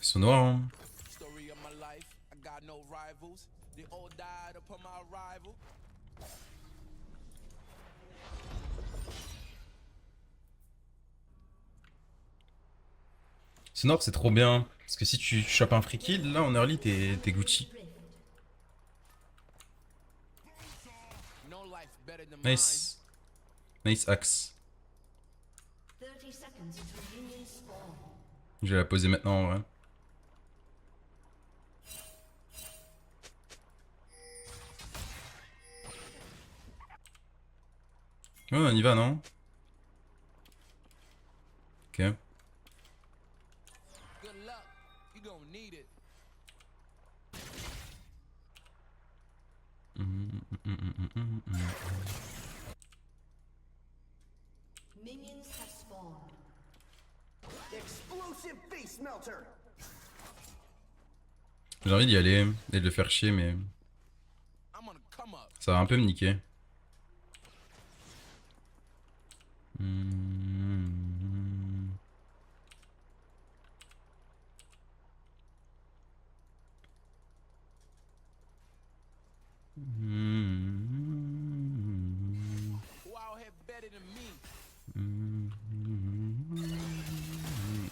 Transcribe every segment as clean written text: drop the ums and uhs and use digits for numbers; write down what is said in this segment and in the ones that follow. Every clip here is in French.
sont noirs, hein. Sonore, c'est trop bien. Parce que si tu chopes un free kill, là en early, t'es Gucci. Nice. Nice axe. Je vais la poser maintenant en vrai. Ouais, on y va, non? Ok. J'ai envie d'y aller et de le faire chier, mais ça va un peu me niquer.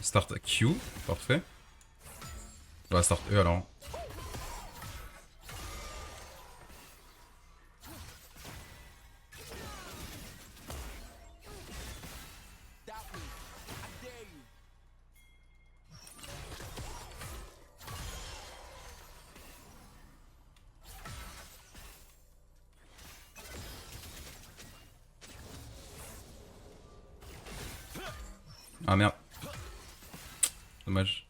Start Q, parfait. On va start E alors. Ah merde. Dommage.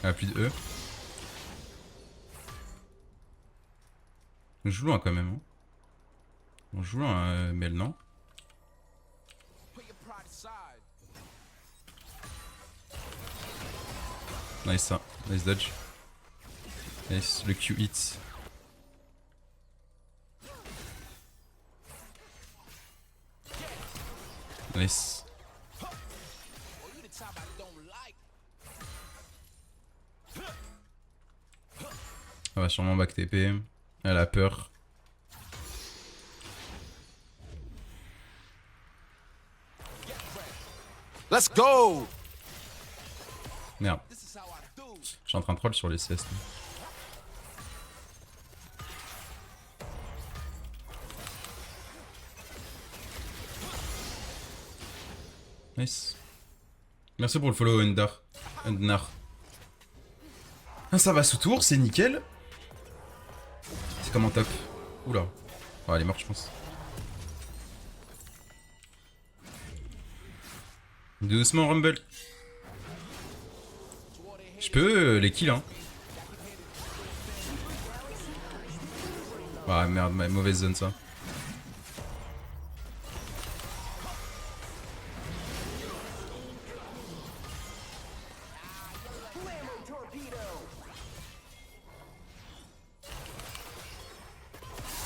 Ah, plus de E. On joue loin quand même. Hein. On joue loin, mais non. Nice ça. Nice dodge. Nice. Le Q hit. Nice. Elle va sûrement back TP. Elle a peur. Let's go! Merde. Je suis en train de troll sur les CS. Nice. Merci pour le follow, Endar. Endnar. Ah, ça va sous tour, c'est nickel. C'est comme en top. Oula. Oh, elle est morte, je pense. Doucement, Rumble. Je peux les kills, hein. Ah merde, mauvaise zone ça.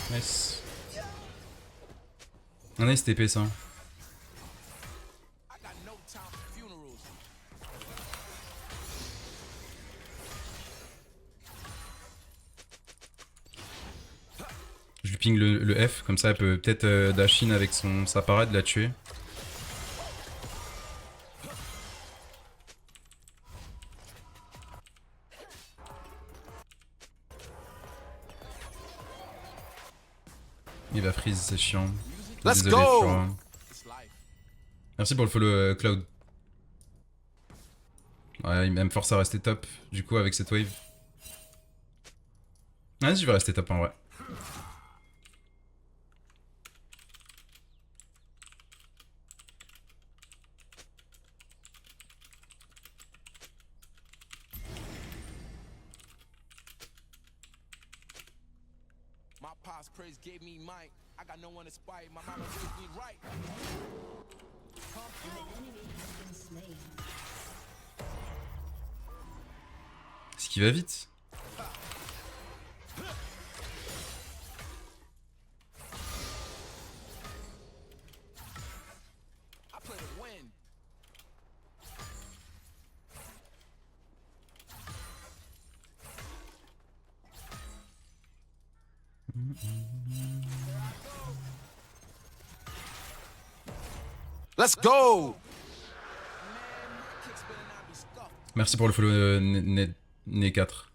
Nice. Un nice TP ça. Je lui ping le F, comme ça elle peut peut-être dash in avec sa parade la tuer. Il va freeze, c'est chiant. Let's Désolé, go! Flora. Merci pour le follow Cloud. Ouais, il me force à rester top, du coup, avec cette wave. Vas-y, je vais rester top en vrai. Est-ce qu'il va vite? Let's go! Merci pour le follow né 4.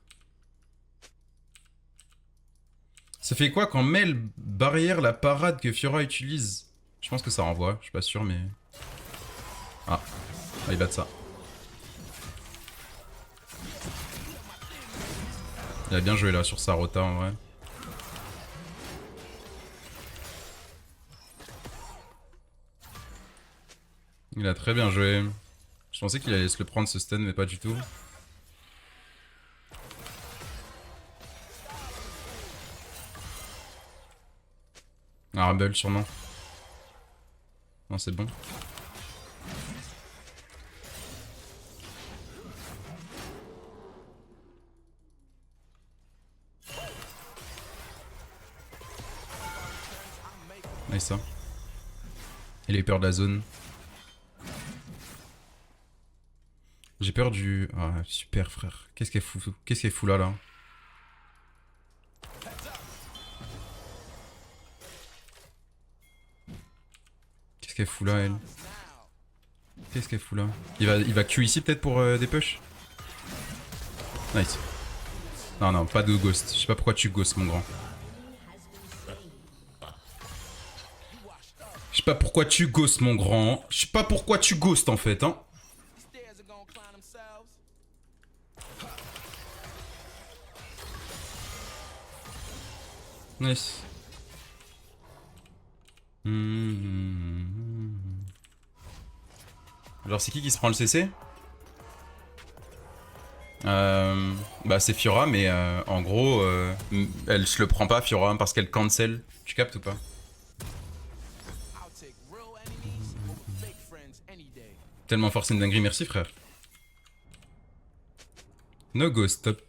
Ça fait quoi quand Mel barrière la parade que Fiora utilise? Je pense que ça renvoie, je suis pas sûr mais... Ah, il bat de ça. Il a bien joué là sur sa rota en vrai. Il a très bien joué. Je pensais qu'il allait se le prendre ce stun mais pas du tout. Un Rumble sûrement. Non c'est bon. Nice ça. Il a eu peur de la zone. J'ai peur du... Ah super frère. Qu'est-ce qu'elle fout? Qu'est-ce qu'elle fout là? Qu'est-ce qu'elle fout là elle? Qu'est-ce qu'elle fout là? Il va Q ici peut-être pour des push? Nice. Non non, pas de ghost. Je sais pas pourquoi tu ghost mon grand. Je sais pas pourquoi tu ghost mon grand. Je sais pas pourquoi tu ghost en fait hein. Nice. Alors c'est qui se prend le CC? Bah c'est Fiora mais en gros elle se le prend pas Fiora parce qu'elle cancel. Tu captes ou pas? Tellement forcé une dinguerie, merci frère. No go stop.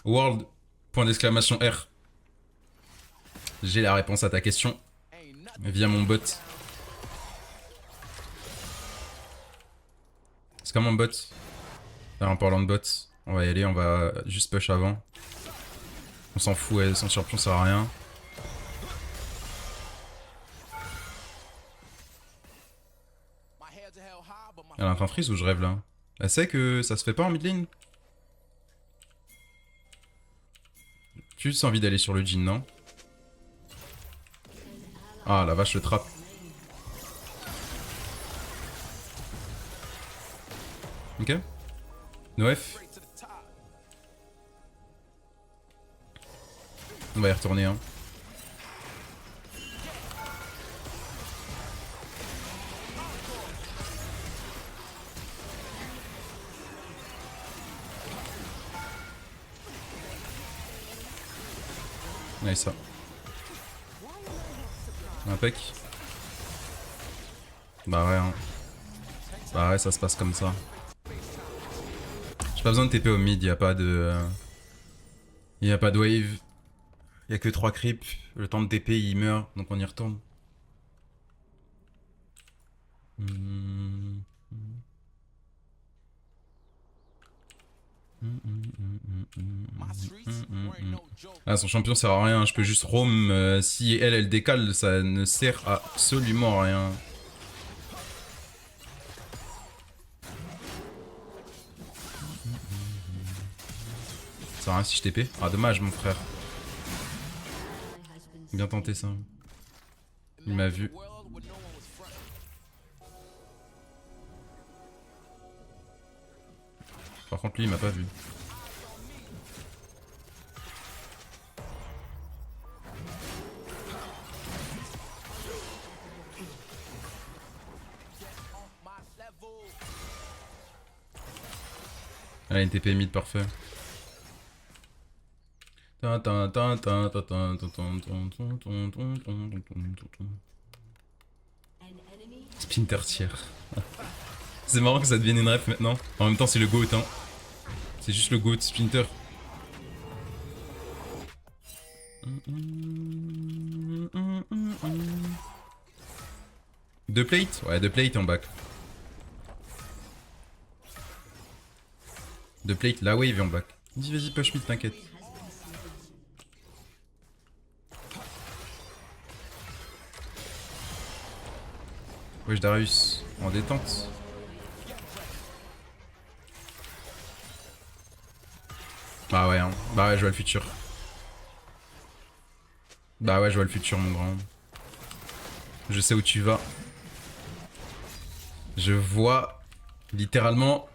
World, point d'exclamation R. J'ai la réponse à ta question via mon bot. C'est comme mon bot. Alors, en parlant de bot, on va y aller, on va juste push avant. On s'en fout, ouais, son champion ça sert à rien. Elle a un train freeze ou je rêve là? Elle sait que ça se fait pas en mid lane? J'ai juste envie d'aller sur le Jhin, non? Ah la vache, le trap. Ok. No F. On va y retourner, hein. Nice ça. Impec. Bah ouais, hein. Bah ouais, ça se passe comme ça. J'ai pas besoin de TP au mid, y'a pas de... Y'a pas de wave. Y'a que 3 creeps. Le temps de TP, il meurt, donc on y retourne. Ah, son champion sert à rien, je peux juste roam. Si elle décale, ça ne sert absolument à rien. Ça sert à rien si je TP. Ah, dommage, mon frère. Bien tenté ça. Il m'a vu. Par contre, lui, il m'a pas vu. Elle a une TP mid parfait. Splinter tier. C'est marrant que ça devienne une ref maintenant. En même temps, c'est le GOAT, hein. C'est juste le GOAT, Splinter. Deux plates? Ouais, deux plates en back. De plate, la wave et en back. Vas-y, push mid, t'inquiète. Wesh Darius, en détente. Bah ouais, hein. Bah ouais, je vois le futur. Bah ouais, je vois le futur, mon grand. Je sais où tu vas. Je vois littéralement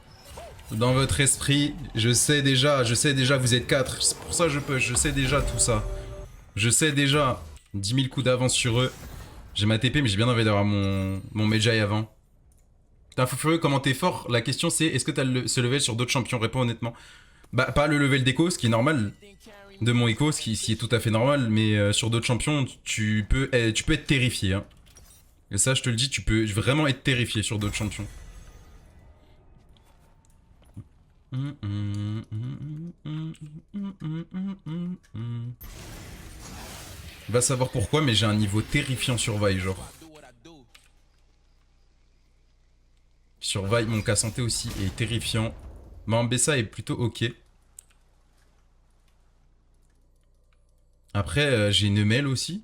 dans votre esprit. Je sais déjà que vous êtes 4. C'est pour ça que je push, je sais déjà tout ça. Je sais déjà 10 000 coups d'avance sur eux. J'ai ma TP, mais j'ai bien envie d'avoir mon Medjay avant. Putain, fou furieux, comment t'es fort? La question c'est, est-ce que t'as ce level sur d'autres champions? Réponds honnêtement. Bah, pas le level d'Echo, ce qui est normal. De mon Echo, ce qui est tout à fait normal. Mais sur d'autres champions, tu peux être terrifié. Hein. Et ça, je te le dis, tu peux vraiment être terrifié sur d'autres champions. Va savoir pourquoi, mais j'ai un niveau terrifiant sur Vi, genre. Sur Vi, mon cas santé aussi est terrifiant. Ma Mbessa est plutôt ok. Après, j'ai une Mel aussi.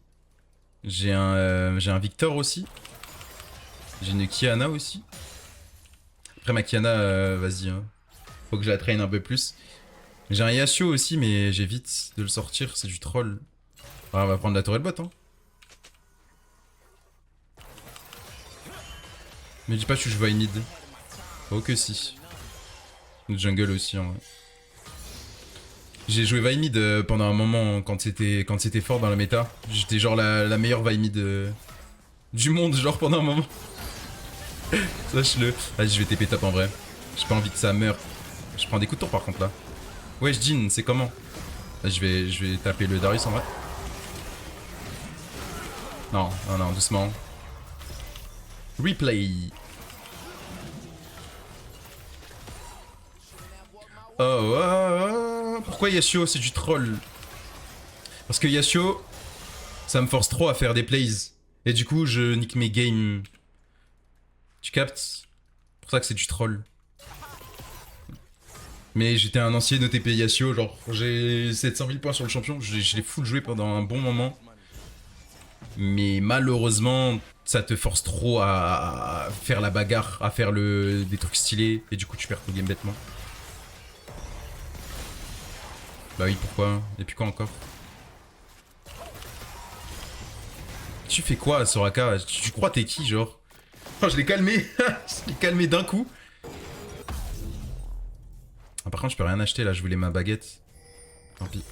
J'ai un Victor aussi. J'ai une Kiana aussi. Après ma Kiana, vas-y. Hein. Faut que je la traîne un peu plus. J'ai un Yasuo aussi, mais j'évite de le sortir, c'est du troll. Ah, on va prendre la tourelle bot, hein. Mais dis pas que tu joues mid. Oh que si. Le jungle aussi, en vrai. J'ai joué Vaimid pendant un moment quand c'était fort dans la méta. J'étais genre la meilleure Vaimid du monde, genre pendant un moment. Sache-le. Vas-y, je vais TP top en vrai. J'ai pas envie que ça meure. Je prends des coups de tour par contre là. Wesh, Jin, c'est comment? Là, je vais taper le Darius en vrai. Non, non, non, doucement. Replay. Oh, pourquoi Yasuo c'est du troll? Parce que Yasuo, ça me force trop à faire des plays. Et du coup, je nique mes games. Tu captes? C'est pour ça que c'est du troll. Mais j'étais un ancien OTP Yasuo, genre j'ai 700 000 points sur le champion, je l'ai full joué pendant un bon moment. Mais malheureusement, ça te force trop à faire la bagarre, à faire des trucs stylés, et du coup tu perds ton game bêtement. Bah oui, pourquoi? Et puis quoi encore? Tu fais quoi, Soraka? Tu crois t'es qui, genre? Oh, je l'ai calmé. Je l'ai calmé d'un coup. Ah, par contre, je peux rien acheter là, je voulais ma baguette. Tant pis.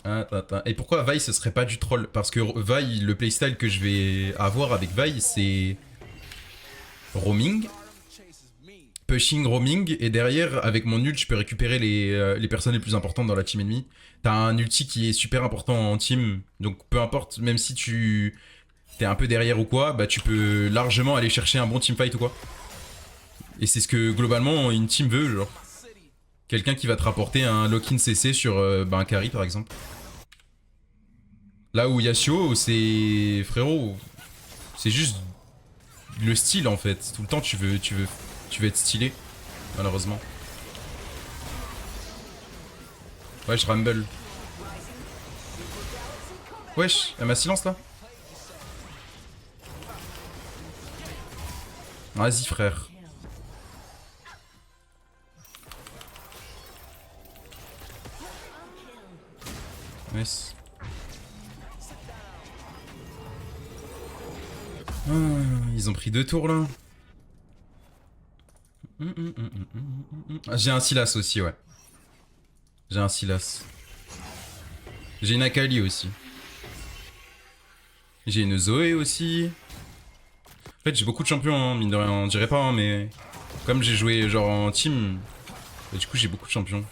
Attends. Et pourquoi Vi ce serait pas du troll? Parce que Vi, le playstyle que je vais avoir avec Vi, c'est roaming, pushing, roaming, et derrière, avec mon ult, je peux récupérer les personnes les plus importantes dans la team ennemie. T'as un ulti qui est super important en team, donc peu importe, même si t'es un peu derrière ou quoi, bah tu peux largement aller chercher un bon teamfight ou quoi. Et c'est ce que globalement une team veut, genre. Quelqu'un qui va te rapporter un lock-in CC sur un carry par exemple. Là où Yasuo, c'est... Frérot, c'est juste le style en fait. Tout le temps tu veux être stylé, malheureusement. Wesh, Rumble. Wesh, elle m'a silence là. Vas-y frère. Nice. Ah, ils ont pris 2 tours là. J'ai un Silas aussi, ouais. J'ai un Silas. J'ai une Akali aussi. J'ai une Zoé aussi. En fait, j'ai beaucoup de champions, hein, mine de rien, on dirait pas, hein, mais comme j'ai joué genre en team, bah, du coup j'ai beaucoup de champions.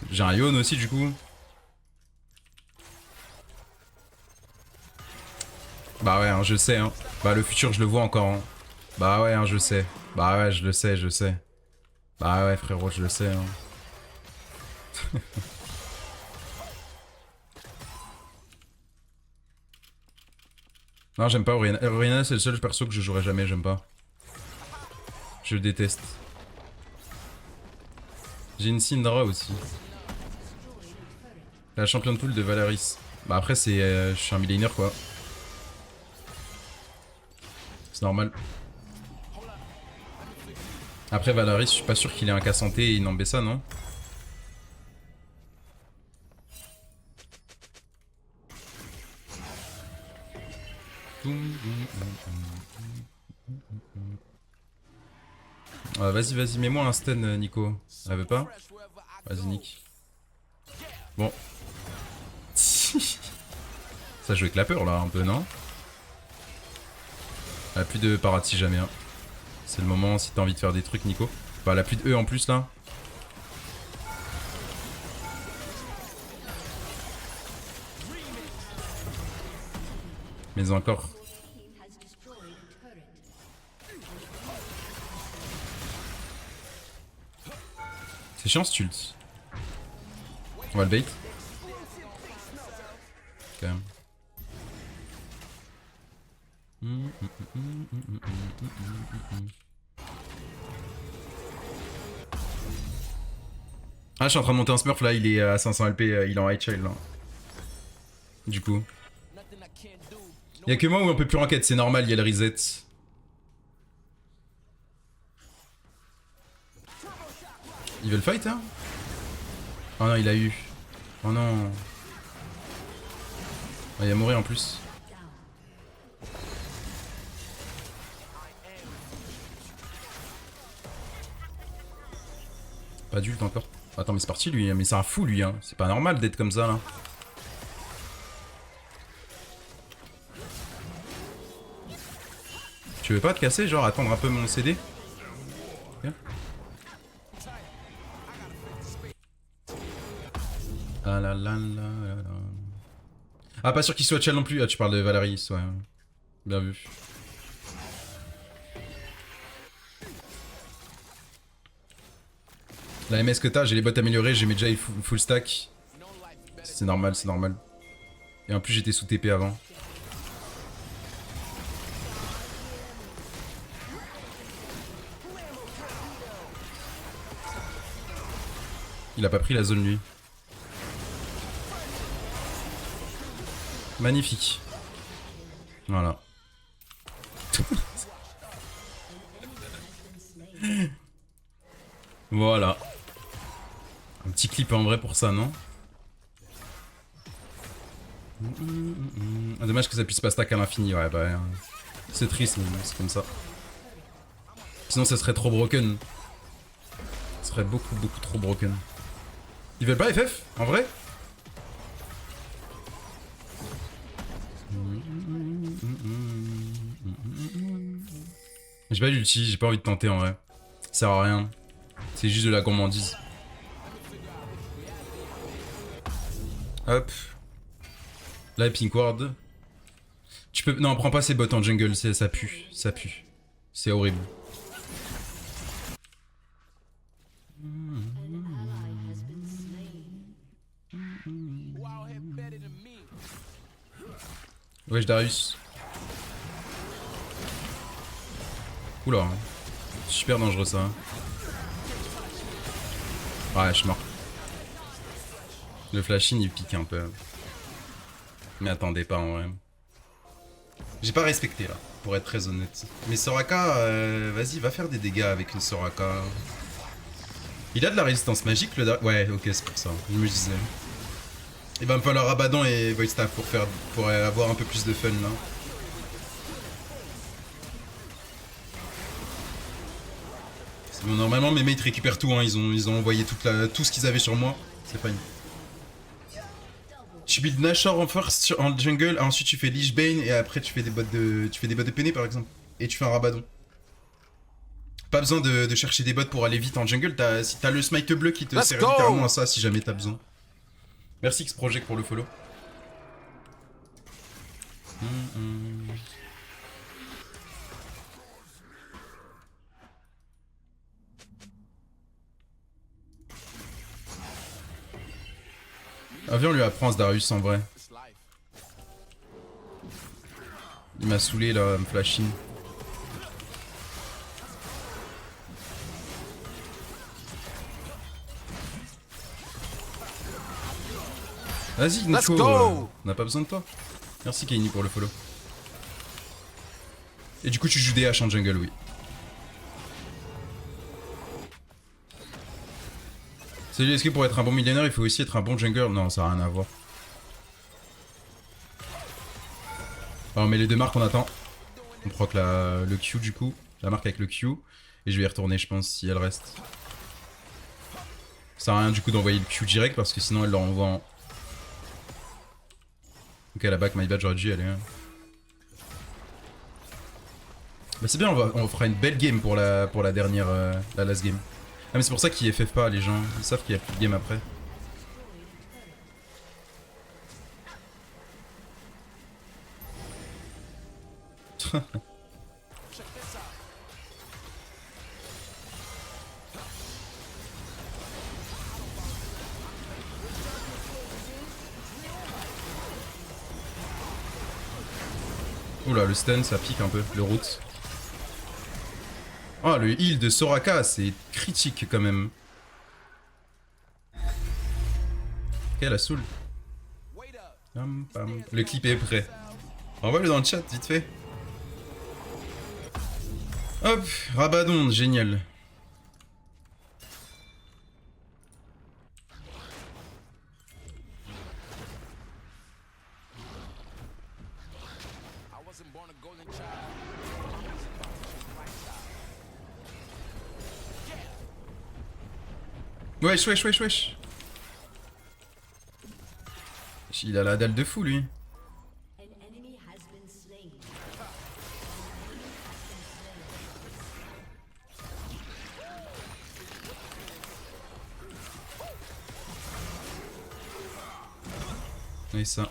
J'ai un Yon aussi, du coup. Bah ouais, hein, je sais, hein. Bah le futur, je le vois encore. Hein. Bah ouais, hein, je sais. Bah ouais, je le sais, je sais. Bah ouais, frérot, je le sais. Hein. Non, j'aime pas Oriana. Oriana, c'est le seul perso que je jouerai jamais, j'aime pas. Je le déteste. J'ai une Syndra aussi. La championne pool de Valaris. Bah après c'est... je suis un millénaire quoi. C'est normal. Après Valaris, je suis pas sûr qu'il ait un cas santé et une Ambessa, non? Vas-y, vas-y, mets-moi un stun, Nico. Elle veut pas? Vas-y, Nick. Bon. Ça joue avec la peur là, un peu, non? Elle a plus de parade si jamais. Hein. C'est le moment si t'as envie de faire des trucs, Nico. Bah, elle a plus de E en plus là. Mais encore. C'est chiant ce ult. On va le bait. Quand même. Ah, je suis en train de monter un smurf là, il est à 500 LP, il est en high child là. Du coup. Y'a que moi où on peut plus ranked, c'est normal, il y a le reset. Ils veulent fight hein? Oh non, il a eu. Oh non. Oh, il a mouru en plus. Pas d'ult encore. Attends, mais c'est parti lui, mais c'est un fou lui, hein. C'est pas normal d'être comme ça là. Tu veux pas te casser, genre attendre un peu mon CD? Okay. Ah là là là là là. Ah, pas sûr qu'il soit chill non plus. Ah, tu parles de Valaris, ouais. Bien vu. La MS que t'as, j'ai les bots améliorés, j'ai mis déjà full stack. C'est normal, c'est normal. Et en plus, j'étais sous TP avant. Il a pas pris la zone lui. Magnifique. Voilà. Voilà. Un petit clip en vrai pour ça, non? Dommage que ça puisse pas stack à l'infini, ouais, bah... C'est triste, mais c'est comme ça. Sinon, ça serait trop broken. Ça serait beaucoup, beaucoup trop broken. Ils veulent pas FF, en vrai? J'ai pas d'ulti, j'ai pas envie de tenter en vrai. Ça sert à rien. C'est juste de la gourmandise. Hop. Là, pink ward. Tu peux... Non, prends pas ces bots en jungle, ça pue. Ça pue. C'est horrible. Wesh Darius. Oula. Super dangereux ça. Ouais, je suis mort. Le flash-in il pique un peu. Mais attendez pas en vrai. J'ai pas respecté là, pour être très honnête. Mais Soraka, vas-y, va faire des dégâts avec une Soraka. Il a de la résistance magique le... Ouais, ok, c'est pour ça, je me disais. Il va me falloir Abaddon et Void Staff pour avoir un peu plus de fun là. Bon, normalement mes mates récupèrent tout, hein. Ils ont envoyé tout ce qu'ils avaient sur moi. C'est fine. Tu build Nashor en first en jungle, ensuite tu fais Lich Bane et après tu fais des bots de Penny par exemple. Et tu fais un Rabadon. Pas besoin de chercher des bots pour aller vite en jungle, si t'as le smite bleu qui te sert littéralement à ça si jamais t'as besoin. Merci X-Project pour le follow. Ah viens on lui apprend ce Darius en vrai. Il m'a saoulé là, me flashing. Vas-y, Let's Nico, go. on n'a pas besoin de toi. Merci Kaini pour le follow. Et du coup, tu joues DH en jungle, oui. Salut, est-ce que pour être un bon millionnaire, il faut aussi être un bon jungler? Non, ça n'a rien à voir. Alors, on met les deux marques, on attend. On proc le Q du coup. La marque avec le Q. Et je vais y retourner, je pense, si elle reste. Ça sert à rien du coup d'envoyer le Q direct parce que sinon elle le renvoie en. Ok, la back, my bad, j'aurais dû y aller. Hein. Bah, c'est bien, on fera une belle game pour la dernière. La last game. Ah, mais c'est pour ça qu'ils FF pas, les gens. Ils savent qu'il y a plus de game après. Oula, le stun, ça pique un peu, le route. Oh, le heal de Soraka, c'est critique quand même. Ok, la soul. Le clip est prêt. Envoie-le dans le chat, vite fait. Hop, Rabadon, génial. Wesh, wesh, wesh, wesh. Il a la dalle de fou, lui. Et ça.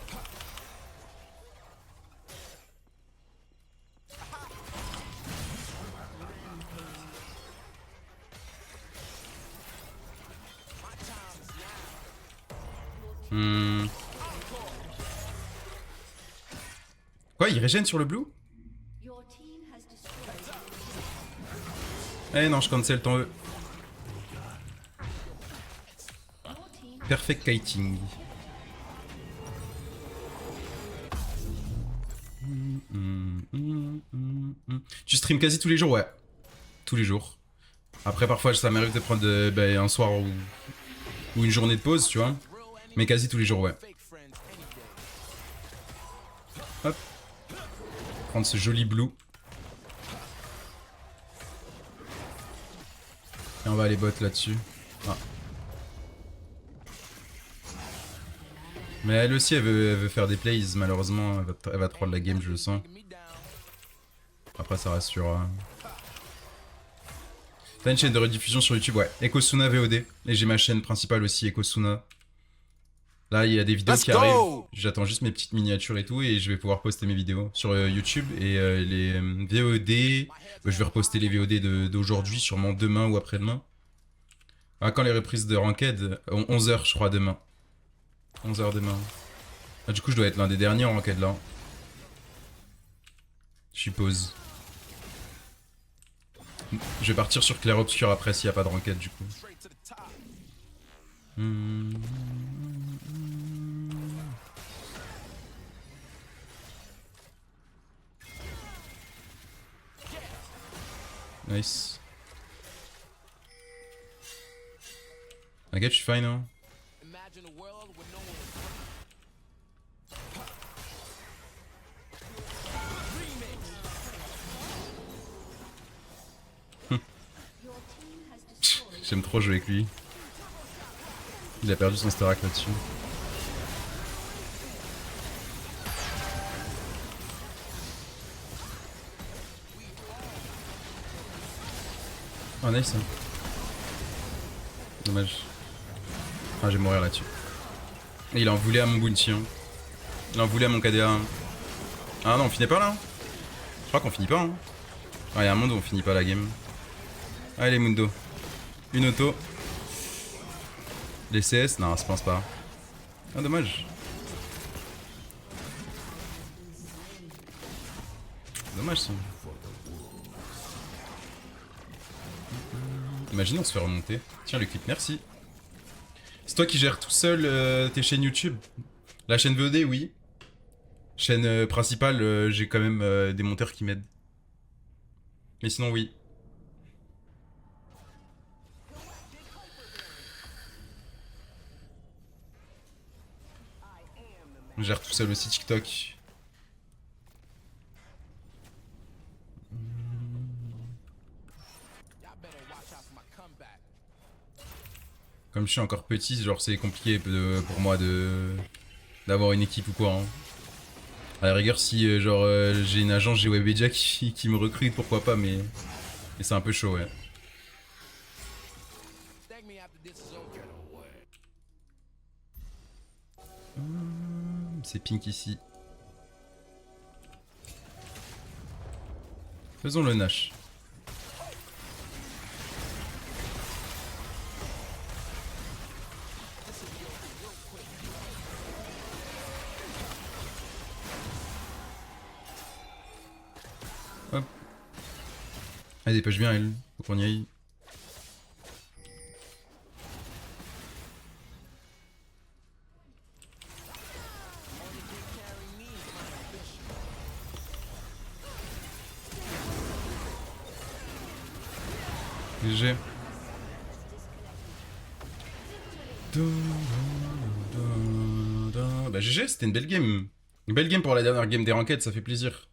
Quoi, il régène sur le blue? Eh non, je cancel ton E. Perfect kiting. Tu stream quasi tous les jours? Ouais. Tous les jours. Après, parfois, ça m'arrive de prendre un soir ou une journée de pause, tu vois. Mais quasi tous les jours, ouais. Hop. Prendre ce joli blue. Et on va aller bot là-dessus. Ah. Mais elle aussi, elle veut faire des plays, malheureusement. Elle va prendre la game, je le sens. Après, ça reste sur... T'as une chaîne de rediffusion sur YouTube? Ouais. Ekosuna VOD. Et j'ai ma chaîne principale aussi, Ekosuna. Là, il y a des vidéos qui arrivent. J'attends juste mes petites miniatures et tout. Et je vais pouvoir poster mes vidéos sur YouTube. Et les VOD... je vais reposter les VOD d'aujourd'hui, sûrement demain ou après-demain. Ah, quand les reprises de Ranked? 11h, je crois, demain. 11h demain. Ah, du coup, je dois être l'un des derniers en Ranked, là. Je suppose. Je vais partir sur Clair Obscur après s'il n'y a pas de Ranked, du coup. Nice. T'inquiète, je suis fine, hein. J'aime trop jouer avec lui. Il a perdu son Starak là-dessus. Oh nice. Dommage. Ah, je vais mourir là-dessus. Et il en voulait à mon bounty. Hein. Il en voulait à mon KDA. Ah non, on finit pas là. Je crois qu'on finit pas. Hein. Ah, il y a un monde où on finit pas la game. Allez, Mundo. Une auto. Les CS? Non, je pense pas. Ah, dommage. Dommage ça. Imagine on se fait remonter. Tiens le clip, merci. C'est toi qui gères tout seul tes chaînes YouTube? La chaîne VOD, oui. Chaîne principale, j'ai quand même des monteurs qui m'aident. Mais sinon, oui. Je gère tout seul aussi TikTok. Comme je suis encore petit, genre c'est compliqué pour moi de d'avoir une équipe ou quoi. Hein. À la rigueur, si j'ai une agence, j'ai Webedia qui me recrute, pourquoi pas, mais c'est un peu chaud, ouais. C'est pink ici. Faisons le Nash. Hop. Elle dépêche bien, elle. Faut qu'on y aille. GG. Bah GG, c'était une belle game. Une belle game pour la dernière game des ranked, ça fait plaisir.